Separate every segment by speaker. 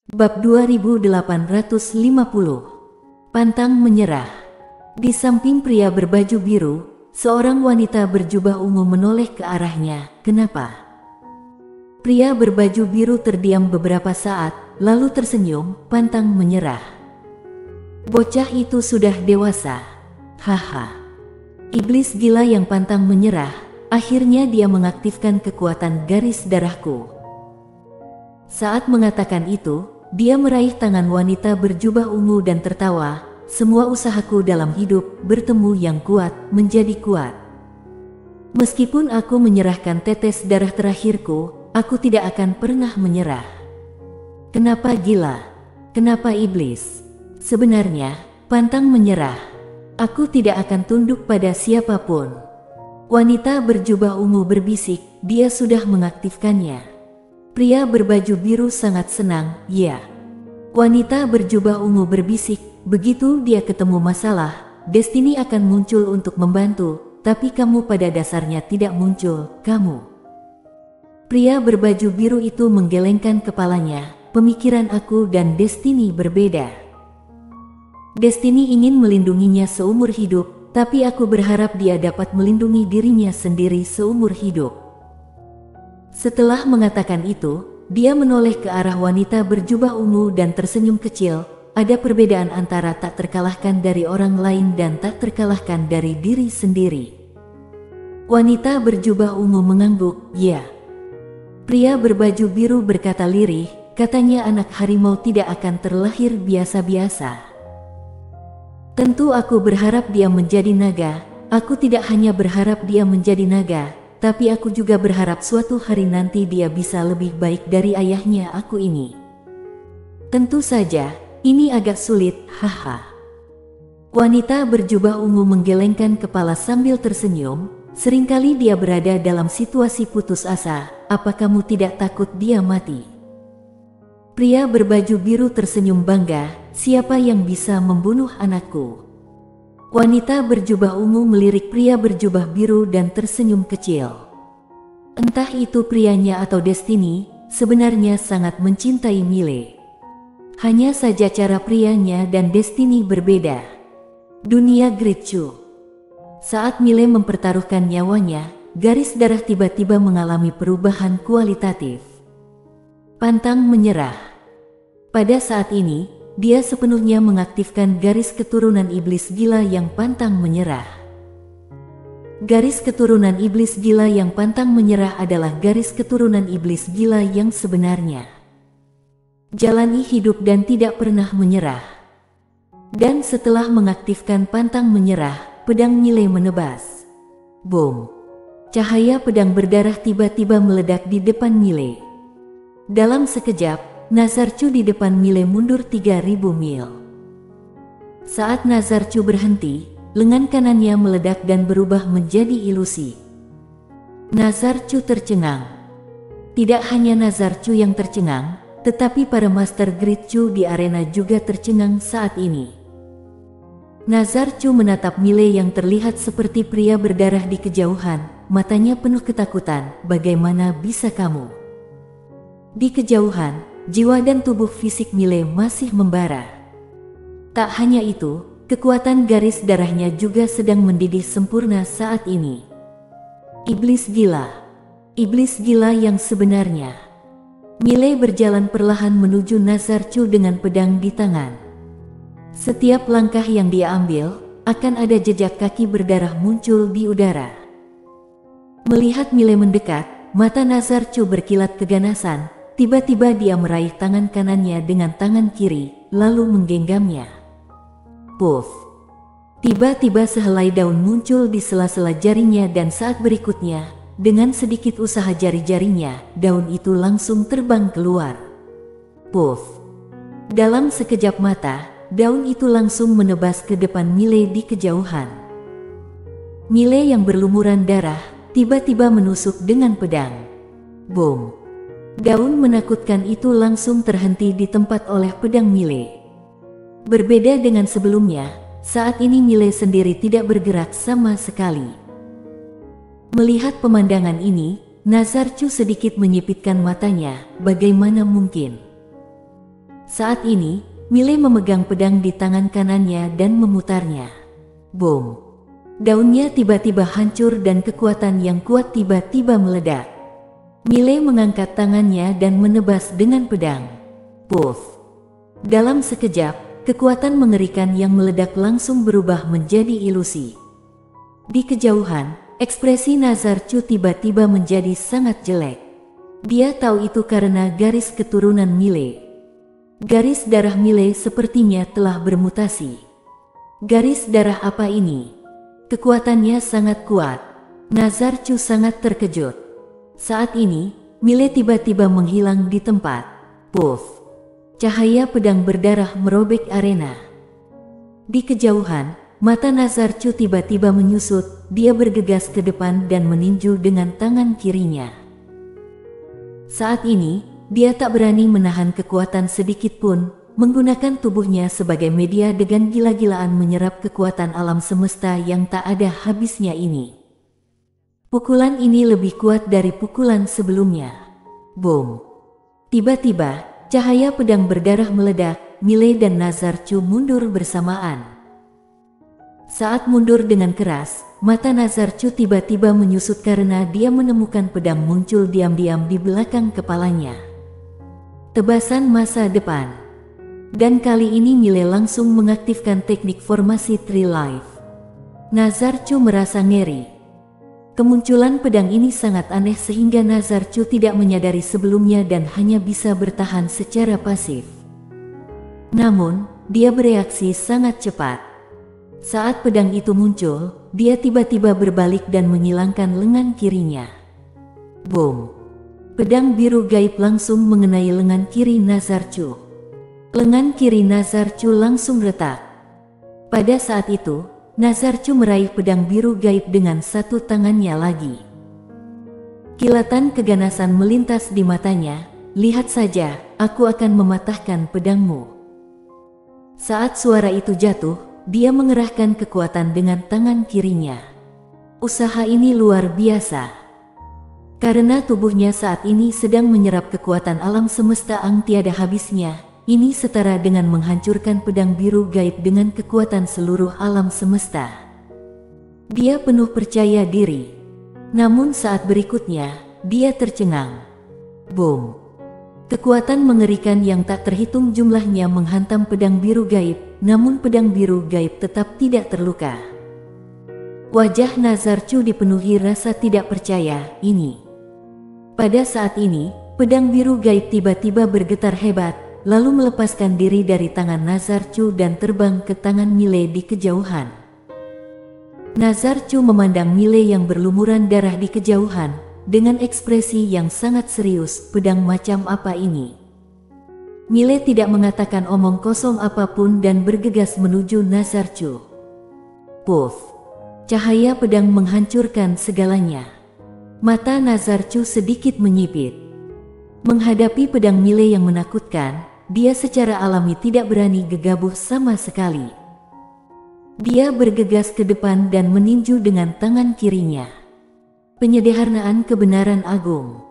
Speaker 1: Bab 2850. Pantang menyerah. Di samping pria berbaju biru, seorang wanita berjubah ungu menoleh ke arahnya. Kenapa? Pria berbaju biru terdiam beberapa saat, lalu tersenyum, pantang menyerah. Bocah itu sudah dewasa. Haha. Iblis gila yang pantang menyerah, akhirnya dia mengaktifkan kekuatan garis darahku. Saat mengatakan itu, dia meraih tangan wanita berjubah ungu dan tertawa. Semua usahaku dalam hidup bertemu yang kuat menjadi kuat. Meskipun aku menyerahkan tetes darah terakhirku, aku tidak akan pernah menyerah. Kenapa gila? Kenapa iblis? Sebenarnya, pantang menyerah. Aku tidak akan tunduk pada siapapun. Wanita berjubah ungu berbisik, dia sudah mengaktifkannya. Pria berbaju biru sangat senang, ya. Wanita berjubah ungu berbisik, begitu dia ketemu masalah, Destiny akan muncul untuk membantu, tapi kamu pada dasarnya tidak muncul, kamu. Pria berbaju biru itu menggelengkan kepalanya, pemikiran aku dan Destiny berbeda. Destiny ingin melindunginya seumur hidup, tapi aku berharap dia dapat melindungi dirinya sendiri seumur hidup. Setelah mengatakan itu, dia menoleh ke arah wanita berjubah ungu dan tersenyum kecil. Ada perbedaan antara tak terkalahkan dari orang lain dan tak terkalahkan dari diri sendiri. Wanita berjubah ungu mengangguk, ya. Pria berbaju biru berkata lirih, katanya anak harimau tidak akan terlahir biasa-biasa. Tentu aku berharap dia menjadi naga. Aku tidak hanya berharap dia menjadi naga, tapi aku juga berharap suatu hari nanti dia bisa lebih baik dari ayahnya aku ini. Tentu saja, ini agak sulit, haha. Wanita berjubah ungu menggelengkan kepala sambil tersenyum. Seringkali dia berada dalam situasi putus asa. Apa kamu tidak takut dia mati? Pria berbaju biru tersenyum bangga. Siapa yang bisa membunuh anakku? Wanita berjubah ungu melirik pria berjubah biru dan tersenyum kecil. Entah itu prianya atau Destiny, sebenarnya sangat mencintai Mile. Hanya saja cara prianya dan Destiny berbeda. Dunia Gritchu. Saat Mile mempertaruhkan nyawanya, garis darah tiba-tiba mengalami perubahan kualitatif. Pantang menyerah. Pada saat ini, dia sepenuhnya mengaktifkan garis keturunan iblis gila yang pantang menyerah. Garis keturunan iblis gila yang pantang menyerah adalah garis keturunan iblis gila yang sebenarnya. Jalani hidup dan tidak pernah menyerah. Dan setelah mengaktifkan pantang menyerah, pedang Mile menebas. Boom! Cahaya pedang berdarah tiba-tiba meledak di depan Mile. Dalam sekejap, Nazarcu di depan Mile mundur 3000 mil. Saat Nazarcu berhenti, lengan kanannya meledak dan berubah menjadi ilusi. Nazarcu tercengang. Tidak hanya Nazarcu yang tercengang, tetapi para Master Gritchu di arena juga tercengang saat ini. Nazarcu menatap Mile yang terlihat seperti pria berdarah di kejauhan, matanya penuh ketakutan. Bagaimana bisa kamu? Di kejauhan, jiwa dan tubuh fisik Mile masih membara. Tak hanya itu, kekuatan garis darahnya juga sedang mendidih sempurna saat ini. Iblis gila. Iblis gila yang sebenarnya. Mile berjalan perlahan menuju Nazarcu dengan pedang di tangan. Setiap langkah yang dia ambil, akan ada jejak kaki berdarah muncul di udara. Melihat Mile mendekat, mata Nazarcu berkilat keganasan. Tiba-tiba dia meraih tangan kanannya dengan tangan kiri, lalu menggenggamnya. Puff! Tiba-tiba sehelai daun muncul di sela-sela jarinya dan saat berikutnya, dengan sedikit usaha jari-jarinya, daun itu langsung terbang keluar. Puff! Dalam sekejap mata, daun itu langsung menebas ke depan Mile di kejauhan. Mile yang berlumuran darah, tiba-tiba menusuk dengan pedang. Boom! Daun menakutkan itu langsung terhenti di tempat oleh pedang Mile. Berbeda dengan sebelumnya, saat ini Mile sendiri tidak bergerak sama sekali. Melihat pemandangan ini, Nazarcu sedikit menyipitkan matanya. Bagaimana mungkin? Saat ini, Mile memegang pedang di tangan kanannya dan memutarnya. Boom! Daunnya tiba-tiba hancur dan kekuatan yang kuat tiba-tiba meledak. Mile mengangkat tangannya dan menebas dengan pedang. Puff! Dalam sekejap, kekuatan mengerikan yang meledak langsung berubah menjadi ilusi. Di kejauhan, ekspresi Nazar Chu tiba-tiba menjadi sangat jelek. Dia tahu itu karena garis keturunan Mile. Garis darah Mile sepertinya telah bermutasi. Garis darah apa ini? Kekuatannya sangat kuat. Nazar Chu sangat terkejut. Saat ini, Mile tiba-tiba menghilang di tempat. Puff! Cahaya pedang berdarah merobek arena. Di kejauhan, mata Nazar Chu tiba-tiba menyusut. Dia bergegas ke depan dan meninju dengan tangan kirinya. Saat ini, dia tak berani menahan kekuatan sedikit pun, menggunakan tubuhnya sebagai media dengan gila-gilaan menyerap kekuatan alam semesta yang tak ada habisnya ini. Pukulan ini lebih kuat dari pukulan sebelumnya. Boom! Tiba-tiba, cahaya pedang berdarah meledak, Mile dan Nazar Chu mundur bersamaan. Saat mundur dengan keras, mata Nazar Chu tiba-tiba menyusut karena dia menemukan pedang muncul diam-diam di belakang kepalanya. Tebasan masa depan. Dan kali ini Mile langsung mengaktifkan teknik formasi Tree Life. Nazar Chu merasa ngeri. Kemunculan pedang ini sangat aneh sehingga Nazar Chu tidak menyadari sebelumnya dan hanya bisa bertahan secara pasif. Namun, dia bereaksi sangat cepat. Saat pedang itu muncul, dia tiba-tiba berbalik dan menyilangkan lengan kirinya. Boom! Pedang biru gaib langsung mengenai lengan kiri Nazar Chu. Lengan kiri Nazar Chu langsung retak. Pada saat itu, Nazar Chu meraih pedang biru gaib dengan satu tangannya lagi. Kilatan keganasan melintas di matanya. Lihat saja, aku akan mematahkan pedangmu. Saat suara itu jatuh, dia mengerahkan kekuatan dengan tangan kirinya. Usaha ini luar biasa. Karena tubuhnya saat ini sedang menyerap kekuatan alam semesta ang tiada habisnya. Ini setara dengan menghancurkan pedang biru gaib dengan kekuatan seluruh alam semesta. Dia penuh percaya diri. Namun saat berikutnya, dia tercengang. Boom! Kekuatan mengerikan yang tak terhitung jumlahnya menghantam pedang biru gaib, namun pedang biru gaib tetap tidak terluka. Wajah Nazar Chu dipenuhi rasa tidak percaya ini. Pada saat ini, pedang biru gaib tiba-tiba bergetar hebat, lalu melepaskan diri dari tangan Nazar Chu dan terbang ke tangan Mile di kejauhan. Nazar Chu memandang Mile yang berlumuran darah di kejauhan, dengan ekspresi yang sangat serius. Pedang macam apa ini? Mile tidak mengatakan omong kosong apapun dan bergegas menuju Nazar Chu. Puff! Cahaya pedang menghancurkan segalanya. Mata Nazar Chu sedikit menyipit. Menghadapi pedang Mile yang menakutkan, dia secara alami tidak berani gegabah sama sekali. Dia bergegas ke depan dan meninju dengan tangan kirinya. Penyederhanaan kebenaran agung.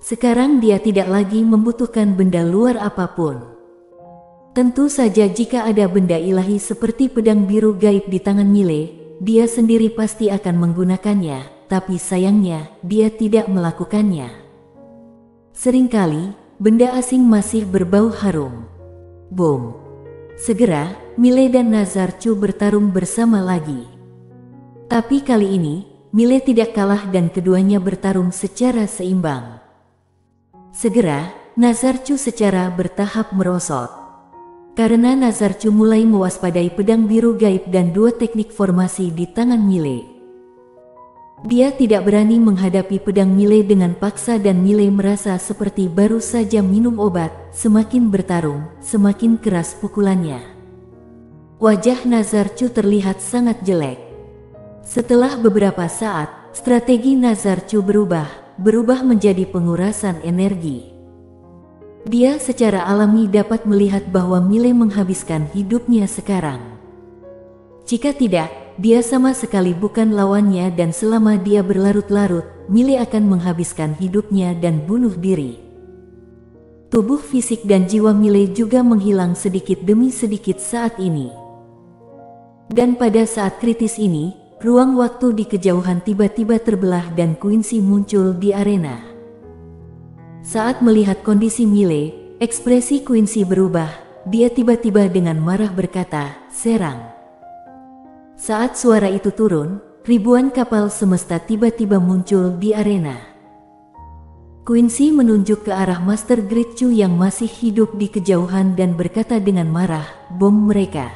Speaker 1: Sekarang dia tidak lagi membutuhkan benda luar apapun. Tentu saja jika ada benda ilahi seperti pedang biru gaib di tangan Mile, dia sendiri pasti akan menggunakannya, tapi sayangnya dia tidak melakukannya. Seringkali, benda asing masih berbau harum. Boom! Segera, Mile dan Nazar Chu bertarung bersama lagi. Tapi kali ini, Mile tidak kalah dan keduanya bertarung secara seimbang. Segera, Nazar Chu secara bertahap merosot. Karena Nazar Chu mulai mewaspadai pedang biru gaib dan dua teknik formasi di tangan Mile. Dia tidak berani menghadapi pedang Mile dengan paksa dan Mile merasa seperti baru saja minum obat. Semakin bertarung, semakin keras pukulannya. Wajah Nazar Chu terlihat sangat jelek. Setelah beberapa saat, strategi Nazar Chu berubah menjadi pengurasan energi. Dia secara alami dapat melihat bahwa Mile menghabiskan hidupnya sekarang. Jika tidak, dia sama sekali bukan lawannya dan selama dia berlarut-larut, Mile akan menghabiskan hidupnya dan bunuh diri. Tubuh fisik dan jiwa Mile juga menghilang sedikit demi sedikit saat ini. Dan pada saat kritis ini, ruang waktu di kejauhan tiba-tiba terbelah dan Quincy muncul di arena. Saat melihat kondisi Mile, ekspresi Quincy berubah. Dia tiba-tiba dengan marah berkata, "Serang." Saat suara itu turun, ribuan kapal semesta tiba-tiba muncul di arena. Quincy menunjuk ke arah Master Gridchu yang masih hidup di kejauhan dan berkata dengan marah, "Bom mereka."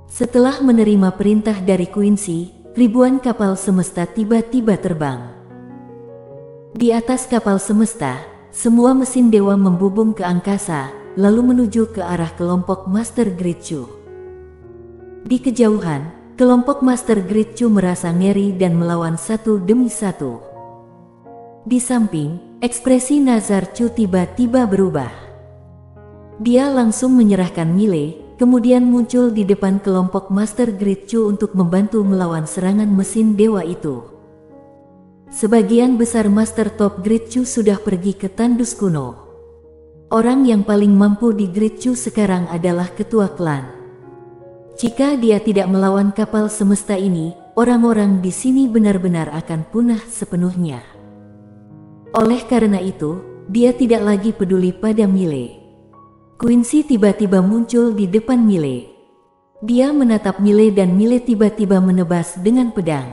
Speaker 1: Setelah menerima perintah dari Quincy, ribuan kapal semesta tiba-tiba terbang. Di atas kapal semesta, semua mesin dewa membubung ke angkasa, lalu menuju ke arah kelompok Master Gridchu. Di kejauhan, kelompok Master Gridchu merasa ngeri dan melawan satu demi satu. Di samping, ekspresi Nazar Chu tiba-tiba berubah. Dia langsung menyerahkan Mile, kemudian muncul di depan kelompok Master Gridchu untuk membantu melawan serangan mesin dewa itu. Sebagian besar Master Top Gridchu sudah pergi ke tandus kuno. Orang yang paling mampu di Gridchu sekarang adalah ketua klan. Jika dia tidak melawan kapal semesta ini, orang-orang di sini benar-benar akan punah sepenuhnya. Oleh karena itu, dia tidak lagi peduli pada Mile. Quincy tiba-tiba muncul di depan Mile. Dia menatap Mile dan Mile tiba-tiba menebas dengan pedang.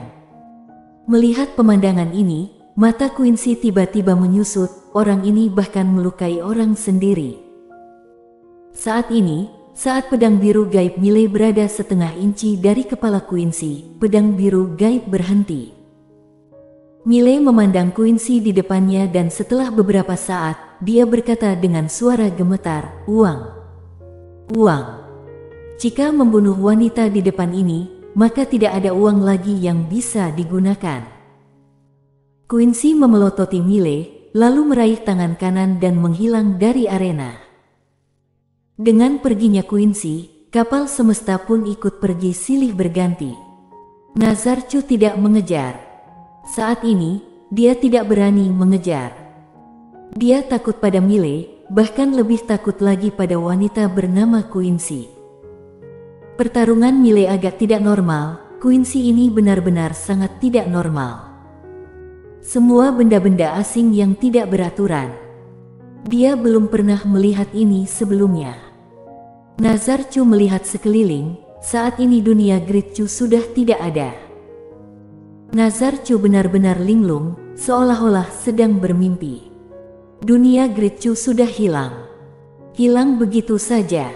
Speaker 1: Melihat pemandangan ini, mata Quincy tiba-tiba menyusut, orang ini bahkan melukai orang sendiri. Saat ini, saat pedang biru gaib Mile berada setengah inci dari kepala Quincy, pedang biru gaib berhenti. Mile memandang Quincy di depannya dan setelah beberapa saat, dia berkata dengan suara gemetar, "Uang. Uang. Jika membunuh wanita di depan ini, maka tidak ada uang lagi yang bisa digunakan." Quincy memelototi Mile, lalu meraih tangan kanan dan menghilang dari arena. Dengan perginya Quincy, kapal semesta pun ikut pergi silih berganti. Nazar Chu tidak mengejar. Saat ini, dia tidak berani mengejar. Dia takut pada Mile, bahkan lebih takut lagi pada wanita bernama Quincy. Pertarungan Mile agak tidak normal, Quincy ini benar-benar sangat tidak normal. Semua benda-benda asing yang tidak beraturan. Dia belum pernah melihat ini sebelumnya. Nazar Chu melihat sekeliling, saat ini dunia Gridchu sudah tidak ada. Nazar Chu benar-benar linglung, seolah-olah sedang bermimpi. Dunia Gridchu sudah hilang. Hilang begitu saja.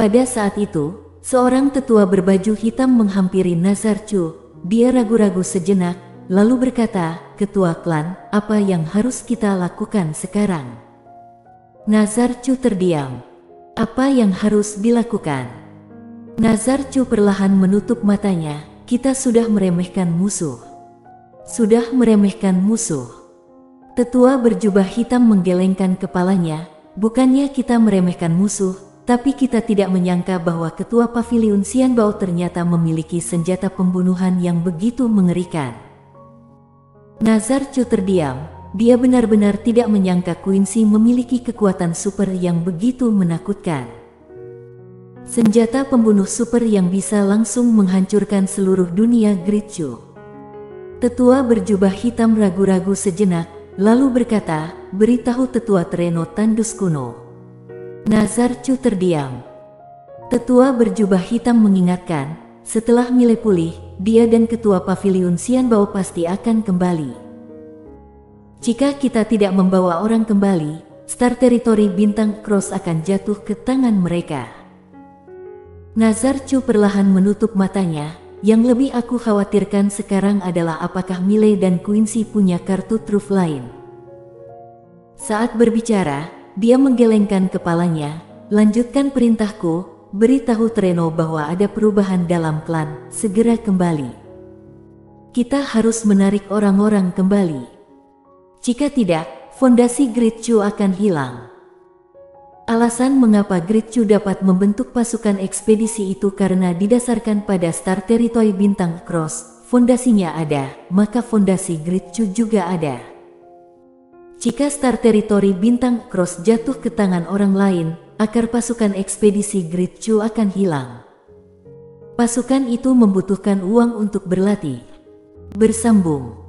Speaker 1: Pada saat itu, seorang tetua berbaju hitam menghampiri Nazar Chu. Dia ragu-ragu sejenak, lalu berkata, "Ketua klan, apa yang harus kita lakukan sekarang?" Nazar Chu terdiam. Apa yang harus dilakukan? Nazar Chu perlahan menutup matanya. Kita sudah meremehkan musuh. Sudah meremehkan musuh. Tetua berjubah hitam menggelengkan kepalanya. Bukannya kita meremehkan musuh, tapi kita tidak menyangka bahwa ketua Pavilion Xianbao ternyata memiliki senjata pembunuhan yang begitu mengerikan. Nazar Chu terdiam. Dia benar-benar tidak menyangka Quincy memiliki kekuatan super yang begitu menakutkan. Senjata pembunuh super yang bisa langsung menghancurkan seluruh dunia Gridchu. Tetua berjubah hitam ragu-ragu sejenak, lalu berkata, "Beritahu Tetua Tereno tandus kuno." Nazar Chu terdiam. Tetua berjubah hitam mengingatkan, setelah Mile pulih, dia dan Ketua Pavilion Xianbao pasti akan kembali. Jika kita tidak membawa orang kembali, Star Territory Bintang Cross akan jatuh ke tangan mereka. Nazar Chu perlahan menutup matanya. Yang lebih aku khawatirkan sekarang adalah apakah Mile dan Quincy punya kartu truf lain. Saat berbicara, dia menggelengkan kepalanya. "Lanjutkan perintahku, beritahu Tereno bahwa ada perubahan dalam klan, segera kembali. Kita harus menarik orang-orang kembali. Jika tidak, fondasi Gridchu akan hilang." Alasan mengapa Gridchu dapat membentuk pasukan ekspedisi itu karena didasarkan pada Star Territory Bintang Cross. Fondasinya ada, maka fondasi Gridchu juga ada. Jika Star Territory Bintang Cross jatuh ke tangan orang lain, akar pasukan ekspedisi Great Chu akan hilang. Pasukan itu membutuhkan uang untuk berlatih. Bersambung.